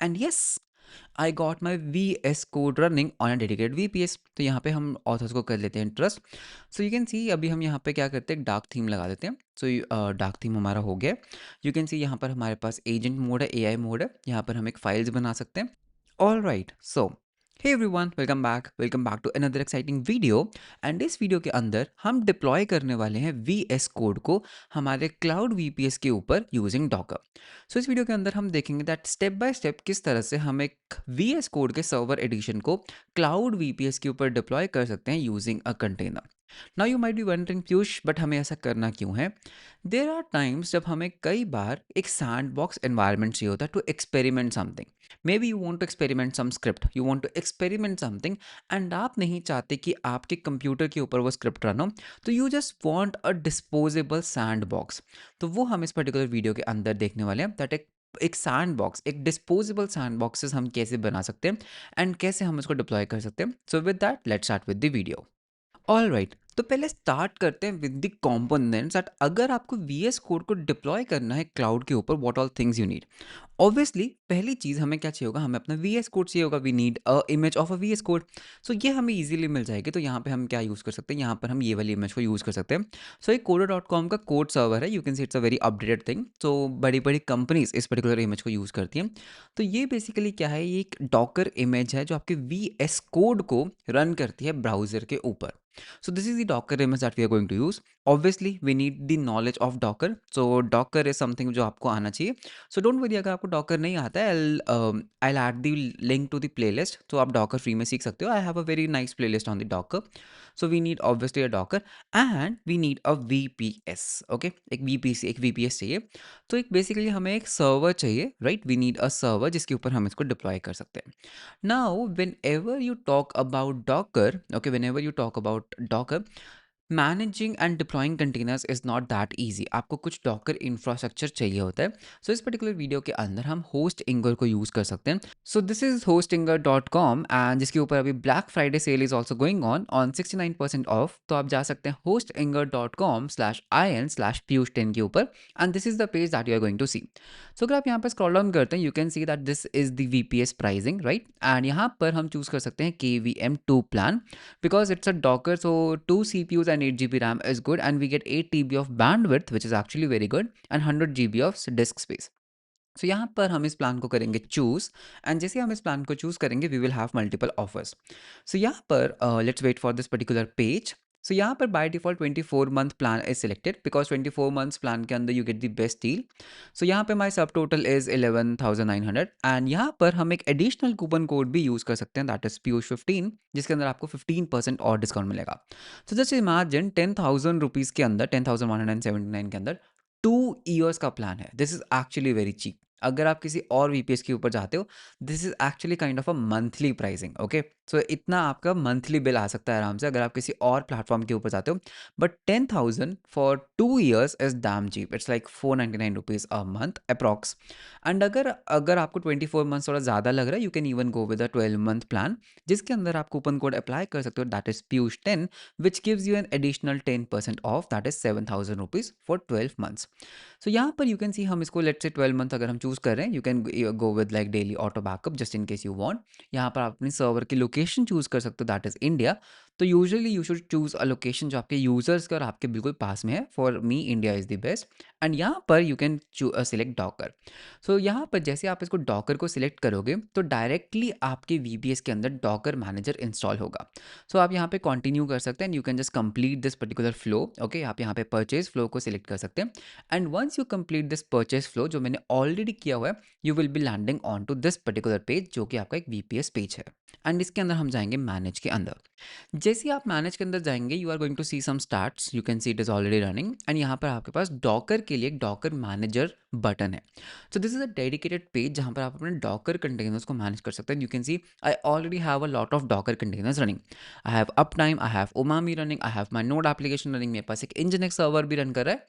And yes, I got my VS code running on a dedicated VPS। तो यहाँ पे हम ऑथर्स को कर लेते हैं ट्रस्ट। सो यू कैन सी अभी हम यहाँ पे क्या करते हैं, डार्क थीम लगा देते हैं। सो डार्क थीम हमारा हो गया। यू कैन सी यहाँ पर हमारे पास एजेंट मोड है, AI मोड है। यहाँ पर हम एक फाइल्स बना सकते हैं। All right, so hey everyone, welcome back to another exciting video. And इस वीडियो के अंदर हम डिप्लॉय करने वाले हैं VS कोड को हमारे क्लाउड VPS के ऊपर यूजिंग डॉकर। सो इस वीडियो के अंदर हम देखेंगे दैट स्टेप बाय स्टेप किस तरह से हम एक VS कोड के सर्वर एडिशन को क्लाउड VPS के ऊपर डिप्लॉय कर सकते हैं using a container. Now you might be wondering, Piyush but हमें ऐसा करना क्यों है? देर आर टाइम्स जब हमें कई बार एक सैंड बॉक्स एनवायरमेंट चाहिए होता है to experiment something. Maybe you want to experiment some script, you want to experiment something, and आप नहीं चाहते कि आपके कंप्यूटर के ऊपर वो स्क्रिप्ट रन हो। तो you just want a disposable sand box. तो वो हम इस पर्टिकुलर वीडियो के अंदर देखने वाले हैं, दैट एक सैंड बॉक्स, एक डिस्पोजेबल सैंड बॉक्सेस हम कैसे बना सकते हैं एंड कैसे हम उसको डिप्लॉय कर सकते हैं। So with that let's start with the video. All right, तो पहले स्टार्ट करते हैं विद द कंपोनेंट्स दैट अगर आपको VS कोड को डिप्लॉय करना है क्लाउड के ऊपर, what all things you need. Obviously पहली चीज हमें क्या चाहिए होगा, हमें अपना VS कोड चाहिए होगा। We need a image of a VS code. So ये हमें इजीली मिल जाएगी। तो यहाँ पे हम क्या यूज कर सकते हैं, यहाँ पर हम ये वाली इमेज को यूज कर सकते हैं। सो एक coder.com का कोड सर्वर है, you can see it's a very updated thing. तो बड़ी बड़ी कंपनीज इस पर्टिकुलर इमेज को यूज करती हैं। तो ये बेसिकली क्या है, ये एक डॉकर इमेज है जो आपके VS कोड को रन करती है ब्राउजर के ऊपर। So this is the Docker image that we are going to use. Obviously, we need the knowledge of Docker. So Docker is something जो आपको आना चाहिए। So don't worry, अगर आपको Docker नहीं आता है, I'll add the link to the playlist. तो आप Docker फ्री में सीख सकते हो। I have a very nice playlist on the Docker. So we need obviously a Docker and we need a VPS. Okay, एक VPC, एक VPS चाहिए। तो एक बेसिकली हमें एक सर्वर चाहिए, right? We need a server जिसके ऊपर हम इसको डिप्लॉय कर सकते हैं। Now, whenever you talk about Docker, okay, whenever you talk about Docker, managing and deploying containers is not that easy. आपको कुछ डॉकर इंफ्रास्ट्रक्चर चाहिए होता है। सो इस पर्टिकुलर वीडियो के अंदर हम होस्ट इंगर को यूज़ कर सकते हैं। सो दिस इज hostingar.com एंड जिसके ऊपर अभी black Friday sale is also going on 69% off. तो आप जा सकते हैं hostingar.com/in/piyush10 के ऊपर, and this is the page that you are going to see. So अगर आप यहाँ पर स्क्रॉल डाउन करते हैं, you can see that this is the VPS pricing, right? And यहाँ पर हम चूज़ कर सकते हैं KVM2 plan because it's a Docker, so 2 CPUs and 8 GB RAM is good, and we get 8 TB of bandwidth, which is actually very good, and 100 GB of disk space. सो यहाँ पर हम इस प्लान को करेंगे choose, and जैसे हम इस plan को चूज करेंगे we will have multiple offers. So यहाँ पर let's wait for this particular page. So यहाँ पर by default 24 month plan is selected because 24 months plan के अंदर you get the best deal. So यहाँ पे माई सब टोटल इज 11,900, एंड यहाँ पर हम एक एडिशनल कूपन कोड भी यूज कर सकते हैं, दैट इज PIUSH15, जिसके अंदर आपको 15% और डिस्काउंट मिलेगा। सो जस्ट इमेजिन 10,000 रुपीज़ के अंदर, 10,179 के अंदर 2 ईयर्स का प्लान है। This is actually very cheap. अगर आप किसी और VPS के ऊपर जाते हो, this is actually kind of a monthly pricing. Okay, so इतना आपका मंथली बिल आ सकता है आराम से अगर आप किसी और प्लेटफॉर्म के ऊपर जाते हो। But 10,000 for 2 years is damn cheap. It's like 499 rupees a month approx. And अगर अगर आपको 24 मंथ्स थोड़ा ज़्यादा लग रहा है, you can even go with a 12 month plan, जिसके अंदर आप कूपन कोड अप्लाई कर सकते हो, that is PIUSH10, which gives you an additional 10% off, that is 7,000 rupees for 12 months. So यहाँ पर यू कैन सी हम इसको लेट्स से 12 मंथ अगर हम चूज़ कर रहे हैं, you can go with like daily auto backup just in case you want. यहाँ पर आप अपनी सर्वर की लोकेशन चूज़ कर सकते हो, दैट इज़ इंडिया। तो usually you should choose a location जो आपके यूजर्स के और आपके बिल्कुल पास में है। For me India is the best, and यहाँ पर यू कैन सिलेक्ट डॉकर। सो यहाँ पर जैसे आप इसको डॉकर को सिलेक्ट करोगे तो डायरेक्टली आपके VPS के अंदर डॉकर मैनेजर इंस्टॉल होगा। सो आप यहाँ पे कंटिन्यू कर सकते हैं, you can just complete this particular flow. Okay, आप यहाँ पे परचेज फ्लो को सिलेक्ट कर सकते हैं, and once you complete this purchase flow जो मैंने ऑलरेडी किया हुआ है, you will be landing on to this particular page जो कि आपका एक VPS पेज है। एंड इसके अंदर हम जाएंगे मैनेज के अंदर। जैसे ही आप मैनेज के अंदर जाएंगे, you are going to see some starts, you can see it is already running, and यहाँ पर आपके पास डॉकर के लिए एक डॉकर मैनेजर बटन है। सो this is a dedicated page जहाँ पर आप अपने डॉकर कंटेनर्स को मैनेज कर सकते हैं। You can C I already have a lot of Docker containers running. I have up time, I have umami running, I have my node application running, मेरे पास एक इंजनेक्स सर्वर भी रन कर रहा है।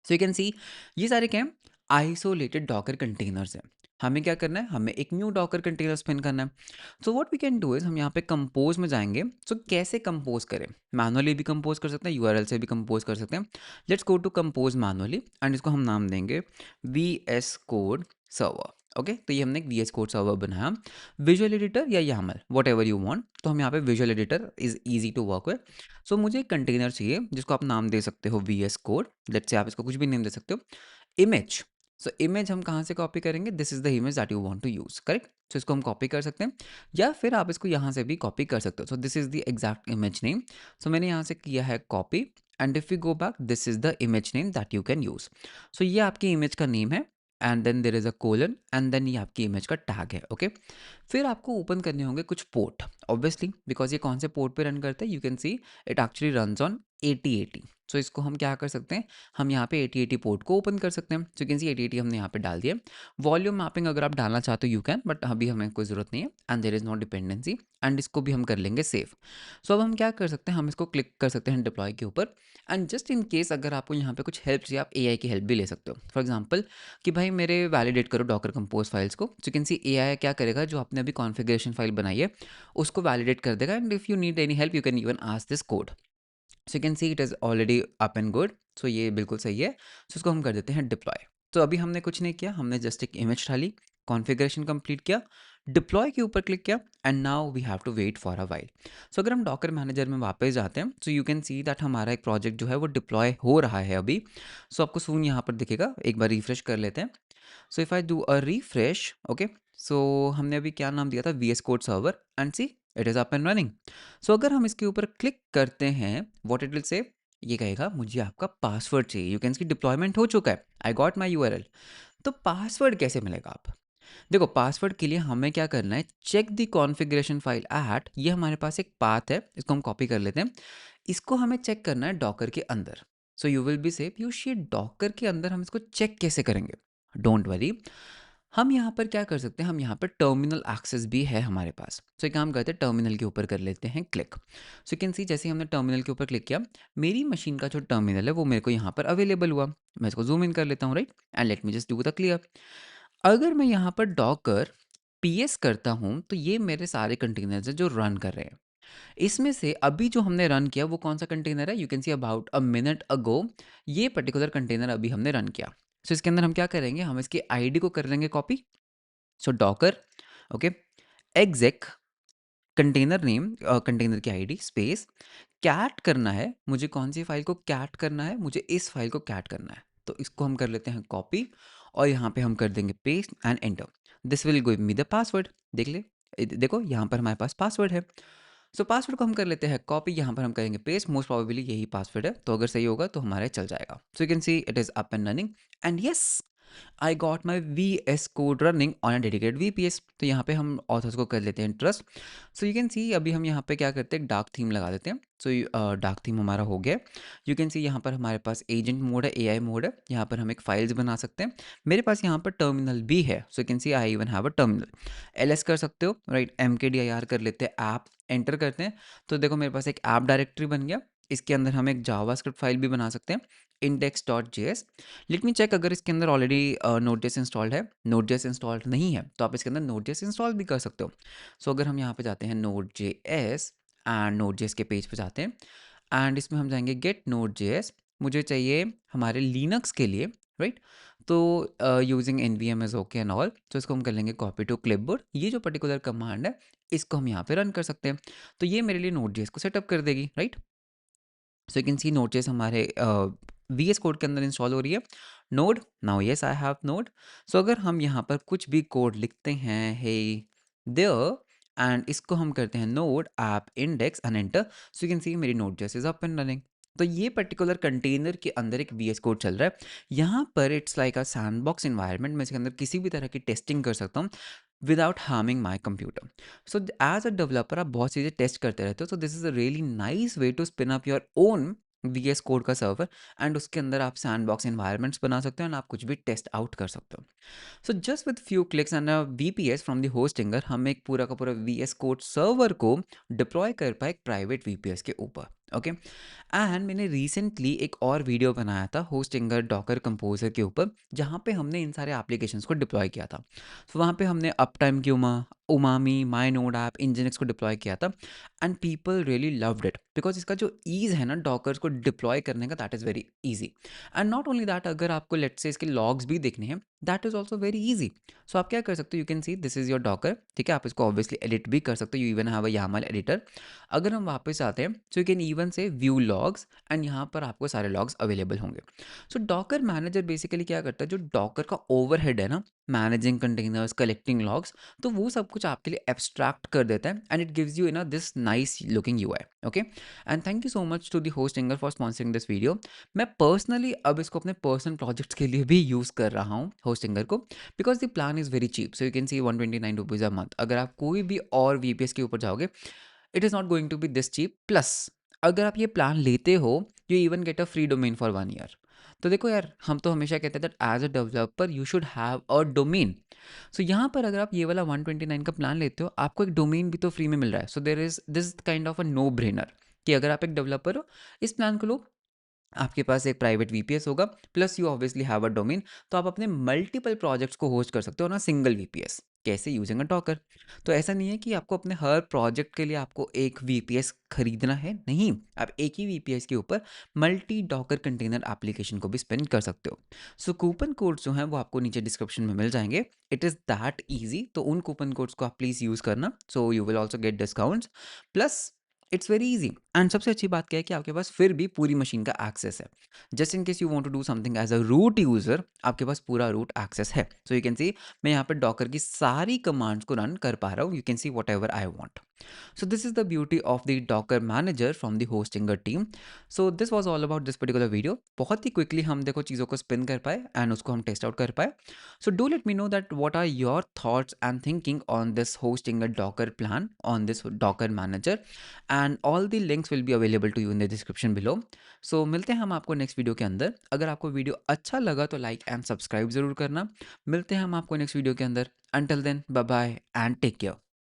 सो यू कैन सी ये सारे क्या हैं, आइसोलेटेड डॉकर कंटेनर्स हैं। हमें क्या करना है, हमें एक न्यू डॉकर कंटेनर स्पिन करना है। So what we can do is हम यहाँ पे कंपोज में जाएंगे। सो कैसे कंपोज करें, मैनुअली भी कंपोज कर सकते हैं, URL से भी कंपोज कर सकते हैं। Let's go to compose manually, and इसको हम नाम देंगे VS कोड सर्वर। ओके, तो ये हमने एक वी एस कोड सर्वर बनाया। विजुअल एडिटर या YAML whatever you want, तो हम यहाँ पे visual editor is easy to work with. So मुझे एक कंटेनर चाहिए जिसको आप नाम दे सकते हो we S code, let's say आप इसको कुछ भी नेम दे सकते हो। इमेज, सो इमेज हम कहाँ से कॉपी करेंगे, this is the image that you want to use, correct. So इसको हम कॉपी कर सकते हैं या फिर आप इसको यहाँ से भी कॉपी कर सकते हो। So this is the exact image name. So मैंने यहाँ से किया है copy, and if you go back this is the image name that you can use. So ये आपकी इमेज का नेम है, and then there is a colon, and then ये आपकी इमेज का टैग है, ओके। फिर आपको ओपन करने होंगे कुछ पोर्ट, ऑब्वियसली बिकॉज ये कौन से पोर्ट पे रन करता है, you can see it actually runs on 8080। सो इसको हम क्या कर सकते हैं, हम यहाँ पे 8080 पोर्ट को ओपन कर सकते हैं। सो यू कैन सी 8080 हमने यहाँ पे डाल दिया। वॉल्यूम मैपिंग अगर आप डालना चाहते हो यू कैन, बट अभी हमें कोई ज़रूरत नहीं है, and there is not dependency, and इसको भी हम कर लेंगे सेव। सो अब हम क्या कर सकते हैं, हम इसको क्लिक कर सकते हैं डिप्लॉय के ऊपर, एंड जस्ट इन केस अगर आपको यहाँ पे कुछ हेल्प चाहिए, आप AI की हेल्प भी ले सकते हो। फॉर एग्जाम्पल कि भाई मेरे वैलिडेट करो डॉकर कंपोज फाइल्स को, सो यू कैन सी AI क्या करेगा, जो आपने अभी कॉन्फ़िगरेशन फाइल बनाई है उसको वैलिडेट कर देगा, and if you need any help you can even ask this code. So you can see it is already up and good. So ये बिल्कुल सही है। सो इसको हम कर देते हैं डिप्लॉय। तो अभी हमने कुछ नहीं किया, हमने जस्ट एक इमेज डाली, कॉन्फ़िगरेशन कंप्लीट किया, डिप्लॉय के ऊपर क्लिक किया, and now we have to wait for a while. So अगर हम डॉकर मैनेजर में वापस जाते हैं, so you can see that हमारा एक प्रोजेक्ट जो है वो डिप्लॉय हो रहा है अभी। सो आपको सून यहाँ पर दिखेगा, एक बार रिफ्रेश कर लेते हैं। So if I do a refresh, okay, so हमने अभी क्या नाम दिया था, V S code server, and see it is up and running. So अगर हम इसके ऊपर क्लिक करते हैं, व्हाट इट विल से, ये कहेगा मुझे आपका पासवर्ड चाहिए। यू कैन सी डिप्लॉयमेंट हो चुका है, आई गॉट माई URL। तो पासवर्ड कैसे मिलेगा आप, देखो पासवर्ड के लिए हमें क्या करना है, check the configuration file at, ये हमारे पास एक पाथ है, इसको हम कॉपी कर लेते हैं। इसको हमें चेक करना है डॉकर के अंदर। So you will be safe, you she Docker के अंदर हम इसको चेक कैसे करेंगे, डोंट वरी। हम यहाँ पर क्या कर सकते हैं, हम यहाँ पर टर्मिनल एक्सेस भी है हमारे पास। सो एक काम करते हैं, टर्मिनल के ऊपर कर लेते हैं क्लिक। सो यू कैन सी जैसे ही हमने टर्मिनल के ऊपर क्लिक किया, मेरी मशीन का जो टर्मिनल है वो मेरे को यहाँ पर अवेलेबल हुआ। मैं इसको जूम इन कर लेता हूँ, right, and let me just do the clear. अगर मैं यहाँ पर डॉकर PS करता हूँ, तो ये मेरे सारे कंटेनर्स हैं जो रन कर रहे हैं। इसमें से अभी जो हमने रन किया वो कौन सा कंटेनर है, you can see about a minute ago, ये पर्टिकुलर कंटेनर अभी हमने रन किया। सो इसके अंदर हम क्या करेंगे, हम इसकी आईडी को कर लेंगे copy. So docker, okay, exec container name, container की आईडी स्पेस कैट करना है, मुझे कौन सी फाइल को कैट करना है, मुझे इस फाइल को कैट करना है। तो इसको हम कर लेते हैं कॉपी, और यहाँ पे हम कर देंगे paste and enter. This will give me the password, देख ले, देखो यहाँ पर हमारे पास पासवर्ड है। सो पासवर्ड को हम कर लेते हैं कॉपी, यहाँ पर हम करेंगे पेस्ट, मोस्ट प्रोबेबली यही पासवर्ड है, तो अगर सही होगा तो हमारे चल जाएगा। सो you can see it is up and running, and yes I got my VS code running on a dedicated VPS। तो यहाँ पे हम ऑथर्स को कर लेते हैं ट्रस्ट। सो यू कैन सी अभी हम यहाँ पे क्या करते हैं, डार्क थीम लगा देते हैं। सो डार्क थीम हमारा हो गया। यू कैन सी यहाँ पर हमारे पास एजेंट मोड है, AI मोड है, यहाँ पर हम एक फाइल्स बना सकते हैं। मेरे पास यहाँ पर टर्मिनल भी है, सो you can C I even have a terminal. LS कर सकते हो, राइट, MKDIR कर लेते हैं, ऐप एंटर करते हैं। तो देखो मेरे पास एक ऐप डायरेक्टरी बन गया, इसके अंदर हम एक जावास्क्रिप्ट फाइल भी बना सकते हैं, index.js। लेट मी चेक अगर इसके अंदर ऑलरेडी Node.js इंस्टॉल्ड है। Node.js इंस्टॉल्ड नहीं है तो आप इसके अंदर Node.js इंस्टॉल भी कर सकते हो। सो अगर हम यहाँ पे जाते हैं Node.js, एंड Node.js के पेज पे जाते हैं, एंड इसमें हम जाएंगे गेट Node.js। मुझे चाहिए हमारे लिनक्स के लिए, राइट, तो using NVM is okay and all. तो इसको हम कर लेंगे कॉपी टू क्लिपबोर्ड। ये जो पर्टिकुलर कमांड है इसको हम यहाँ पे रन कर सकते हैं, तो ये मेरे लिए Node.js को सेटअप कर देगी, right. So you can C Node.js हमारे VS कोड के अंदर इंस्टॉल हो रही है। Node, now yes I have node. So अगर हम यहाँ पर कुछ भी कोड लिखते हैं, हे देयर, एंड इसको हम करते हैं node app index and enter, so you can सी मेरी Node.js is up and running. तो ये पर्टिकुलर कंटेनर के अंदर एक VS कोड चल रहा है। यहाँ पर it's like a sandbox environment, मैं इसके अंदर किसी भी तरह की टेस्टिंग कर सकता हूँ without harming my computer. So as a developer आप बहुत चीज़ें टेस्ट करते रहते हो, so this is a really nice way to spin up your own VS code का सर्वर, एंड उसके अंदर आप सैंडबॉक्स एनवायरनमेंट्स बना सकते हो, एंड आप कुछ भी टेस्ट आउट कर सकते हो। So just with few clicks and a VPS from the Hostinger, हम एक पूरा का पूरा VS कोड सर्वर को डिप्लॉय कर पाए एक प्राइवेट VPS के ऊपर। ओके। एंड मैंने रिसेंटली एक और वीडियो बनाया था होस्टिंगर डॉकर कंपोजर के ऊपर, जहाँ पे हमने इन सारे एप्लीकेशंस को डिप्लॉय किया था। तो वहाँ पे हमने अप टाइम की उमामी माई नोड ऐप इंजनिक्स को डिप्लॉय किया था, and people really loved it because इसका जो ईज है ना डॉकर्स को डिप्लॉय करने का, that is very easy. And not only that, अगर आपको लेट्स से इसके लॉग्स भी देखने हैं, that is also very easy. So आप क्या कर सकते हो, you can see this is your docker, ठीक है, आप इसको ऑब्वियसली एडिट भी कर सकते हो, you even have a YAML editor. अगर हम वापस आते हैं, so you can even say view logs, and यहाँ पर आपको सारे लॉग्स अवेलेबल होंगे। सो डॉकर मैनेजर बेसिकली क्या करता है, जो डॉकर का ओवरहेड है ना, मैनेजिंग कंटेनर्स, कलेक्टिंग लॉग्स, तो वो सब कुछ आपके लिए एब्स्ट्रैक्ट कर देता है, and it gives you this nice looking UI. Okay, and thank you so much to the Hostinger for sponsoring this video. मैं पर्सनली अब इसको अपने पर्सनल प्रोजेक्ट्स के लिए भी यूज़ कर रहा हूँ होस्टिंगर को, because the plan is very cheap. So you can see 129 rupees a month. अगर आप कोई भी और वीपीएस के ऊपर जाओगे, it is not going to be this cheap. Plus अगर आप ये प्लान लेते हो, you even get a free domain for 1 year. तो देखो यार, हम तो हमेशा कहते हैं that as a developer you should have a domain. So यहाँ पर अगर आप ये वाला 129 का प्लान लेते हो, आपको एक डोमेन भी तो फ्री में मिल रहा है। So there is this kind of a no brainer कि अगर आप एक डेवलपर हो, इस प्लान को लो, आपके पास एक प्राइवेट वीपीएस होगा, plus you obviously have a domain, तो आप अपने मल्टीपल प्रोजेक्ट्स को होस्ट कर सकते हो ना सिंगल वीपीएस। कैसे? Using a Docker. तो ऐसा नहीं है कि आपको अपने हर प्रोजेक्ट के लिए आपको एक वीपीएस खरीदना है, नहीं, आप एक ही वीपीएस के ऊपर मल्टी डॉकर कंटेनर एप्लीकेशन को भी स्पिन कर सकते हो। सो कूपन कोड्स जो हैं वो आपको नीचे डिस्क्रिप्शन में मिल जाएंगे। इट इज़ दैट ईजी, तो उन कूपन कोड्स को आप प्लीज़ यूज़ करना, so you will also get discounts. Plus it's very easy, and सबसे अच्छी बात क्या है कि आपके पास फिर भी पूरी मशीन का एक्सेस है। Just in case you want to do something as a root user, आपके पास पूरा रूट एक्सेस है। सो यू कैन सी, मैं यहाँ पर डॉकर की सारी कमांड्स को रन कर पा रहा हूँ, you can see what ever I want. So this is the beauty of the Docker manager from the Hostinger team. So this was all about this particular video. बहुत ही quickly हम देखो चीज़ों को spin कर पाए and उसको हम test out कर पाए. So do let me know that what are your thoughts and thinking on this Hostinger Docker plan, on this Docker manager, and all the links will be available to you in the description below. So मिलते हैं हम आपको next video के अंदर। अगर आपको video अच्छा लगा तो like and subscribe ज़रूर करना। मिलते हैं हम आपको next video के अंदर। Until then, bye bye and take care.